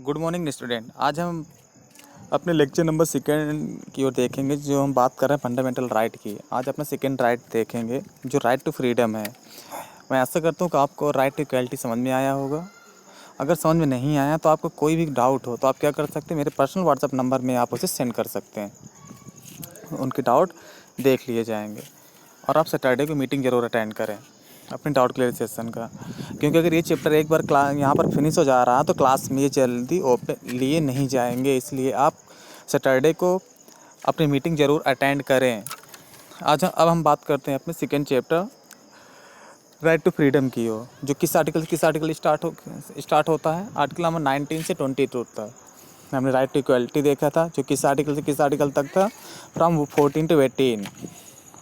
Good morning student. आज हम अपने लेक्चर नंबर सेकेंड की ओर देखेंगे। जो हम बात कर रहे हैं फंडामेंटल राइट की, आज अपना सेकेंड राइट देखेंगे जो राइट टू फ्रीडम है। मैं आशा करता हूँ कि आपको राइट टू इक्वलिटी समझ में आया होगा। अगर समझ में नहीं आया तो आपको कोई भी डाउट हो तो आप क्या कर सकते हैं, मेरे पर्सनल व्हाट्सएप नंबर में आप उसे सेंड कर सकते हैं। उनके डाउट देख लिए जाएंगे। और आप सैटरडे को मीटिंग ज़रूर अटेंड करें अपने डाउट क्लियरेशन का, क्योंकि अगर ये चैप्टर एक बार क्लास यहाँ पर फिनिश हो जा रहा है तो क्लास में ये जल्दी ओपन लिए नहीं जाएंगे। इसलिए आप सैटरडे को अपनी मीटिंग ज़रूर अटेंड करें। अब हम बात करते हैं अपने second chapter right to freedom की हो, जो किस आर्टिकल स्टार्ट होता है। आर्टिकल नंबर 19 से 22 तक हमने राइट टू इक्वलिटी देखा था, जो किस आर्टिकल से किस आर्टिकल तक था, फ्रॉम 14 to 18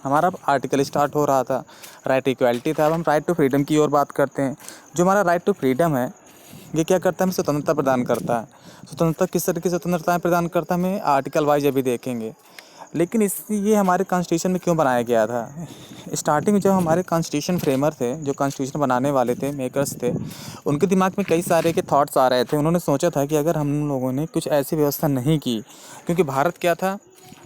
हमारा आर्टिकल स्टार्ट हो रहा था। राइट टू इक्वलिटी था। अब हम राइट टू फ्रीडम की ओर बात करते हैं। जो हमारा राइट टू फ्रीडम है, ये क्या करता है, हमें स्वतंत्रता प्रदान करता है। स्वतंत्रता किस तरह की स्वतंत्रताएं प्रदान करता है, हमें आर्टिकल वाइज अभी देखेंगे। लेकिन ये हमारे कॉन्स्टिट्यूशन में क्यों बनाया गया था? स्टार्टिंग में जब हमारे कॉन्स्टिट्यूशन फ्रेमर थे, जो कॉन्स्टिट्यूशन बनाने वाले थे, मेकर्स थे, उनके दिमाग में कई सारे के थॉट्स आ रहे थे। उन्होंने सोचा था कि अगर हम लोगों ने कुछ ऐसी व्यवस्था नहीं की, क्योंकि भारत क्या था,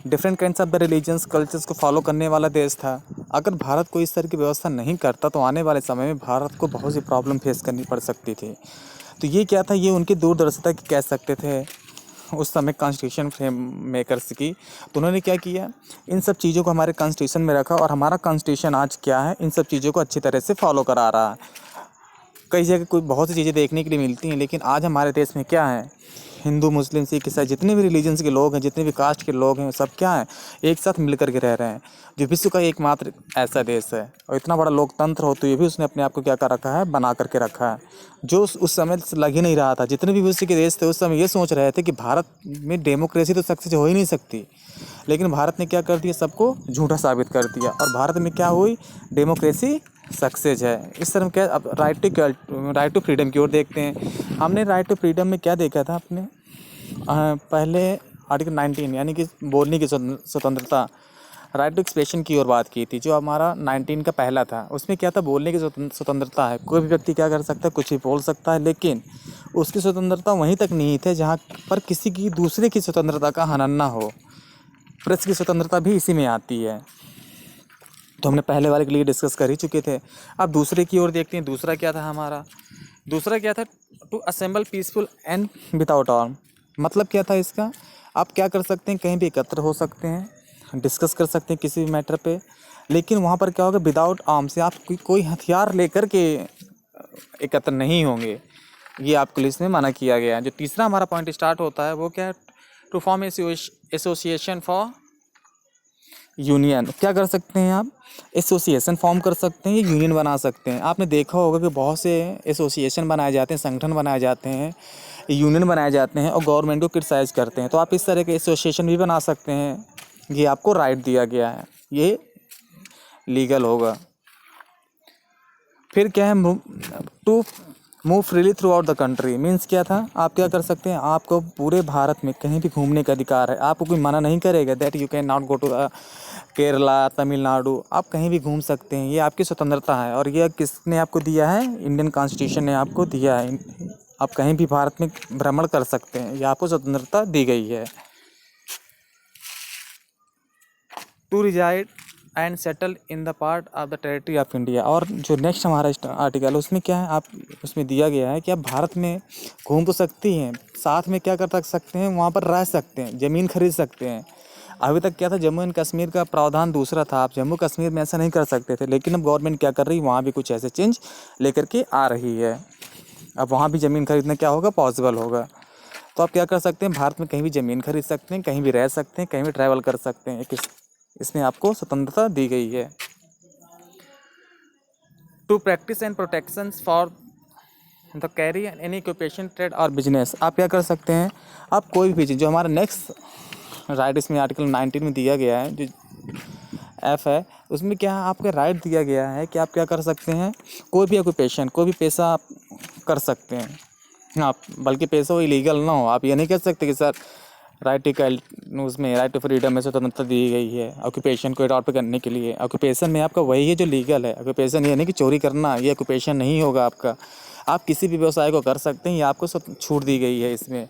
different kinds of the religions cultures को फॉलो करने वाला देश था। अगर भारत कोई इस तरह की व्यवस्था नहीं करता तो आने वाले समय में भारत को बहुत सी प्रॉब्लम फेस करनी पड़ सकती थी। तो ये क्या था, ये उनकी दूरदर्शिता की कह सकते थे उस समय कॉन्स्टिट्यूशन फ्रेम मेकर्स की। तो उन्होंने क्या किया, इन सब चीज़ों को हमारे कॉन्स्टिट्यूशन में रखा, और हमारा कॉन्स्टिट्यूशन आज क्या है, इन सब चीज़ों को अच्छी तरह से फॉलो करा रहा है। कई जगह कोई बहुत सी चीज़ें देखने के लिए मिलती हैं, लेकिन आज हमारे देश में क्या है, हिंदू मुस्लिम सिख ईसाई जितने भी रिलीजन्स के लोग हैं, जितने भी कास्ट के लोग हैं, सब क्या है, एक साथ मिल कर के रह रहे हैं। जो विश्व का एकमात्र ऐसा देश है, और इतना बड़ा लोकतंत्र होते हुए भी उसने अपने आप को क्या कर रखा है, बना करके रखा है, जो उस समय लग ही नहीं रहा था। जितने भी विश्व के देश थे उस समय ये सोच रहे थे कि भारत में डेमोक्रेसी तो सक्सेस हो ही नहीं सकती, लेकिन भारत ने क्या कर दिया, सबको झूठा साबित कर दिया, और भारत में क्या हुई, डेमोक्रेसी सक्सेस है। इस तरह क्या, अब राइट टू फ्रीडम की ओर देखते हैं। हमने राइट टू फ्रीडम में क्या देखा था अपने पहले आर्टिकल 19 यानी कि बोलने की स्वतंत्रता, राइट टू एक्सप्रेशन की ओर बात की थी, जो हमारा 19 का पहला था। उसमें क्या था, बोलने की स्वतंत्रता है। कोई भी व्यक्ति क्या कर सकता है, कुछ भी बोल सकता है, लेकिन उसकी स्वतंत्रता वहीं तक निहित है जहाँ पर किसी की दूसरे की स्वतंत्रता का हनन ना हो। प्रेस की स्वतंत्रता भी इसी में आती है। तो हमने पहले वाले के लिए डिस्कस कर ही चुके थे। अब दूसरे की ओर देखते हैं। दूसरा क्या था हमारा, दूसरा क्या था, to assemble peaceful and without arm. मतलब क्या था इसका, आप क्या कर सकते हैं, कहीं भी एकत्र हो सकते हैं, डिस्कस कर सकते हैं किसी भी मैटर पे, लेकिन वहाँ पर क्या होगा, विदाउट आर्म से आप कोई हथियार लेकर के एकत्र नहीं होंगे। ये आपको लिस्ट में मना किया गया है। जो तीसरा हमारा पॉइंट स्टार्ट होता है वो क्या है, to form association for union. क्या कर सकते हैं आप, एसोसिएशन फॉर्म कर सकते हैं, यूनियन बना सकते हैं। आपने देखा होगा कि बहुत से एसोसिएशन बनाए जाते हैं, संगठन बनाए जाते हैं, यूनियन बनाए जाते हैं, और गवर्नमेंट को क्रिटिसाइज़ करते हैं। तो आप इस तरह के एसोसिएशन भी बना सकते हैं। ये आपको राइट दिया गया है, ये लीगल होगा। फिर क्या है, to move freely throughout the country. Means क्या था, आप क्या कर सकते हैं, आपको पूरे भारत में कहीं भी घूमने का अधिकार है। आपको कोई मना नहीं करेगा that you can not go to Kerala, Tamil Nadu. आप कहीं भी घूम सकते हैं, ये आपकी स्वतंत्रता है। और ये किसने आपको दिया है, इंडियन कॉन्स्टिट्यूशन ने आपको दिया है। आप कहीं भी भारत में भ्रमण कर सकते हैं, ये आपको स्वतंत्रता दी गई है। To reside and settle in the part of the territory of India. और जो नेक्स्ट हमारा आर्टिकल है उसमें क्या है, आप उसमें दिया गया है कि आप भारत में घूम तो सकती हैं, साथ में क्या कर सकते हैं, वहाँ पर रह सकते हैं, ज़मीन खरीद सकते हैं। अभी तक क्या था, जम्मू एंड कश्मीर का प्रावधान दूसरा था, आप जम्मू कश्मीर में ऐसा नहीं कर सकते थे, लेकिन अब गवर्नमेंट क्या कर रही है, वहाँ भी कुछ ऐसे चेंज लेकर के आ रही है। अब वहाँ भी ज़मीन खरीदना क्या होगा, पॉसिबल होगा। तो आप क्या कर सकते हैं, भारत में कहीं भी ज़मीन खरीद सकते हैं, कहीं भी रह सकते हैं, कहीं भी ट्रैवल कर सकते हैं। इसमें आपको स्वतंत्रता दी गई है। To practise and protections for the carry and any occupation, trade और बिजनेस। आप क्या कर सकते हैं, आप कोई भी चीज़, जो हमारा नेक्स्ट राइट इसमें आर्टिकल 19 में दिया गया है, जो एफ है, उसमें क्या है, आपका राइट दिया गया है कि आप क्या कर सकते हैं, कोई भी ऑक्यूपेशन, कोई भी पेशा आप कर सकते हैं। आप बल्कि पेशा वो इलीगल ना हो। आप ये नहीं कह सकते कि सर राइटिकल उसमें राइट टू फ्रीडम में स्वतंत्रता दी गई है ऑक्यूपेशन को अडॉप्ट करने के लिए। ऑक्यूपेशन में आपका वही है जो लीगल है। ऑक्यूपेशन ये नहीं कि चोरी करना, ये ऑक्यूपेशन नहीं होगा आपका। आप किसी भी व्यवसाय को कर सकते हैं, ये आपको सब छूट दी गई है इसमें।